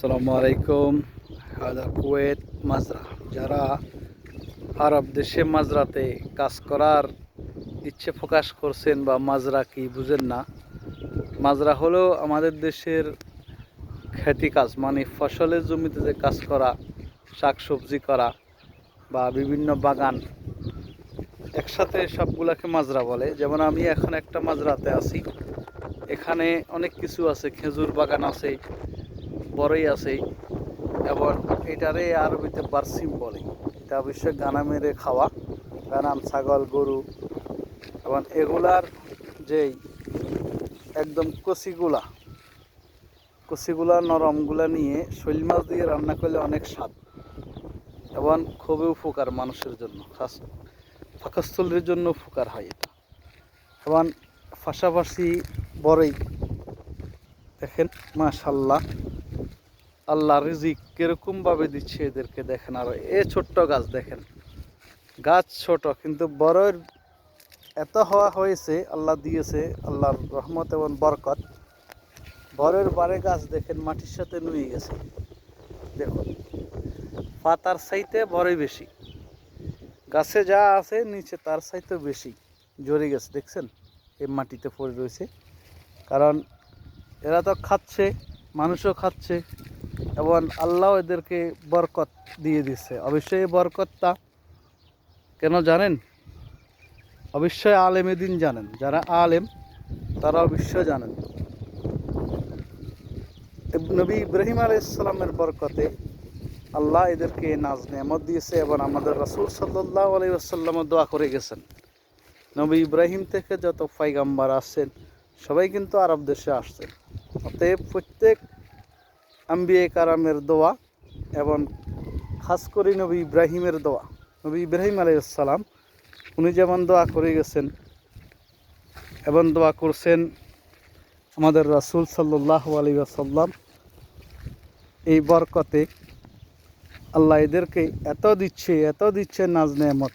আসসালামু আলাইকুম। হাদা কুয়েত মাজরা। যারা আরব দেশে মাজরাতে কাজ করার ইচ্ছে প্রকাশ করছেন বা মাজরা কি বুঝেন না, মাজরা হলো আমাদের দেশের খেতি কাজ, মানে ফসলের জমিতে যে কাজ করা, শাক সবজি করা বা বিভিন্ন বাগান একসাথে সবগুলাকে মাজরা বলে। যেমন আমি এখন একটা মাজরাতে আছি, এখানে অনেক কিছু আছে, খেজুর বাগান আছে, বড়ই আছে, এবং এটারে আরবিতে বারসিম বলে। এটা অবশ্যই গানা মেরে খাওয়া, গানাম ছাগল গরু, এবং এগুলার যেই একদম কচিগুলা নরমগুলা নিয়ে শৈল মাছ দিয়ে রান্না করলে অনেক স্বাদ এবং খুবই উপকার মানুষের জন্য, খাস পাকস্থলীর জন্য উপকার হয় এটা। এবং পাশাপাশি বড়ই দেখেন, মাশাল্লাহ, আল্লাহ রিজিক কিরকম ভাবে দিচ্ছে এদেরকে দেখেন। আর ছোট্ট গাছ দেখেন, গাছ ছোট কিন্তু বড়ের এত হওয়া হয়েছে, আল্লাহ দিয়েছে, আল্লাহর রহমত এবং বরকত। বড়ের বারে গাছ দেখেন মাটির সাথে নুয়ে গেছে, দেখুন পাতার চাইতে বড়ই বেশি, গাছে যা আছে নিচে তার চাইতে বেশি জড়ে গেছে, দেখছেন এই মাটিতে পড়ে রয়েছে। কারণ এরা তো খাচ্ছে, মানুষও খাচ্ছে, এবং আল্লাহ এদেরকে বরকত দিয়ে দিচ্ছে। অবশ্যই এই বরকতটা কেন জানেন? অবশ্যই আলেমে দিন জানেন, যারা আলেম তারা অবশ্যই জানেন। নবী ইব্রাহিম আলাইহিস সালামের বরকতে আল্লাহ এদেরকে নাজ নেয়ামত দিয়েছে, এবং আমাদের রাসূল সাল্লাল্লাহু আলাইহি ওয়াসাল্লামও দোয়া করে গেছেন। নবী ইব্রাহিম থেকে যত পয়গাম্বার আসছেন সবাই কিন্তু আরব দেশে আসছেন। অতএব প্রত্যেক আম্বিয়ে কারামের দোয়া, এবং খাস করে নবী ইব্রাহিমের দোয়া, নবী ইব্রাহিম আলাইহিস সালাম উনি যেমন দোয়া করে গেছেন এবং দোয়া করছেন আমাদের রাসূল সাল্লাল্লাহু আলাইহি ওয়াসাল্লাম, এই বরকতে আল্লাহ এদেরকে এত দিচ্ছে নাজ নেয়ামত।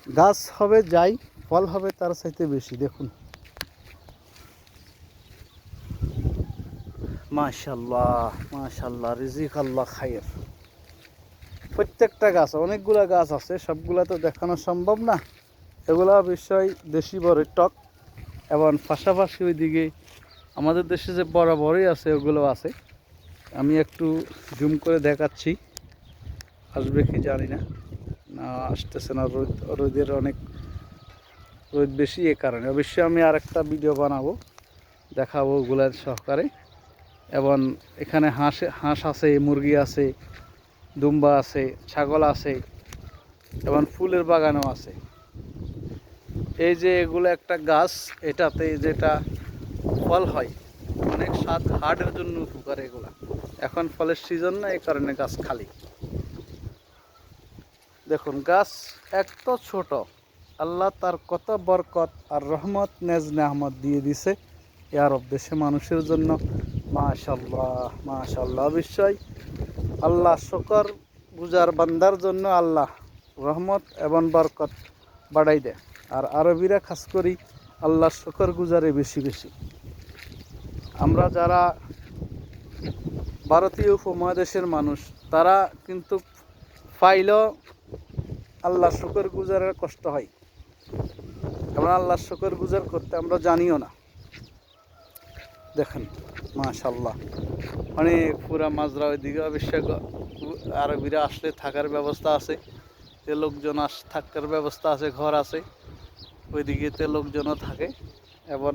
গাছ হবে যাই, ফল হবে তার চাইতে বেশি। দেখুন মাশাল্লাহ মাশাল্লাহ, রিজিক আল্লাহ খায়ের। প্রত্যেকটা গাছ, অনেকগুলা গাছ আছে, সবগুলা তো দেখানো সম্ভব না। এগুলা বিষয় দেশি বড়ই টক, এবং পাশাপাশি ওইদিকে আমাদের দেশে যে বড় বড়ই আছে ওগুলো আছে। আমি একটু জুম করে দেখাচ্ছি, আসবে কি জানি না, না আসতেছে না, রোদের অনেক রোদ বেশি, এ কারণে। অবশ্যই আমি আর একটা ভিডিও বানাবো, দেখাবো ওগুলার সহকারে। এবং এখানে হাঁস আছে, মুরগি আছে, দুম্বা আছে, ছাগল আছে, এবং ফুলের বাগানও আছে। এই যে এগুলো একটা গাছ, এটাতে যেটা ফল হয় অনেক স্বাদ, হার্টের জন্য উপকার এগুলা। এখন ফলের সিজন না, এই কারণে গাছ খালি। দেখুন গাছ এত ছোট, আল্লাহ তার কত বরকত আর রহমত নেজ নেহমত দিয়ে দিছে এই আরব দেশে মানুষের জন্য। মাশাল্লাহ মাশাল্লাহ, অবশ্যই আল্লাহ শুকর গুজার বান্দার জন্য আল্লাহ রহমত এবং বরকত বাড়াই দেয়। আর আরবিরা খাস করি আল্লাহ শুকর গুজারে বেশি বেশি। আমরা যারা ভারতীয় উপমহাদেশের মানুষ, তারা কিন্তু পাইলেও আল্লাহ শুকর গুজারের কষ্ট হয়, আমরা আল্লাহ শুকর গুজার করতে আমরা জানিও না। দেখেন মাশাল্লাহ, অনেক পুরা মাজরা ওইদিকে অবশ্যই আরবিরা আসলে থাকার ব্যবস্থা আছে, তে লোকজন থাকার ব্যবস্থা আছে, ঘর আছে, ওইদিকে তে লোকজনও থাকে। এবং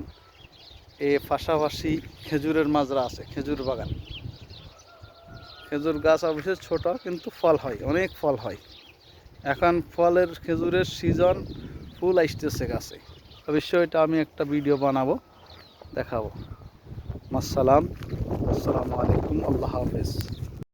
এই পাশাপাশি খেজুরের মাজরা আছে, খেজুর বাগান, খেজুর গাছ অবশ্যই ছোট কিন্তু ফল হয়, অনেক ফল হয়। এখন ফলের খেজুরের সিজন, ফুল আসতেছে গাছে। অবশ্যই এটা আমি একটা ভিডিও বানাবো, দেখাবো। আসসালামু আলাইকুম, আল্লাহ হাফেজ।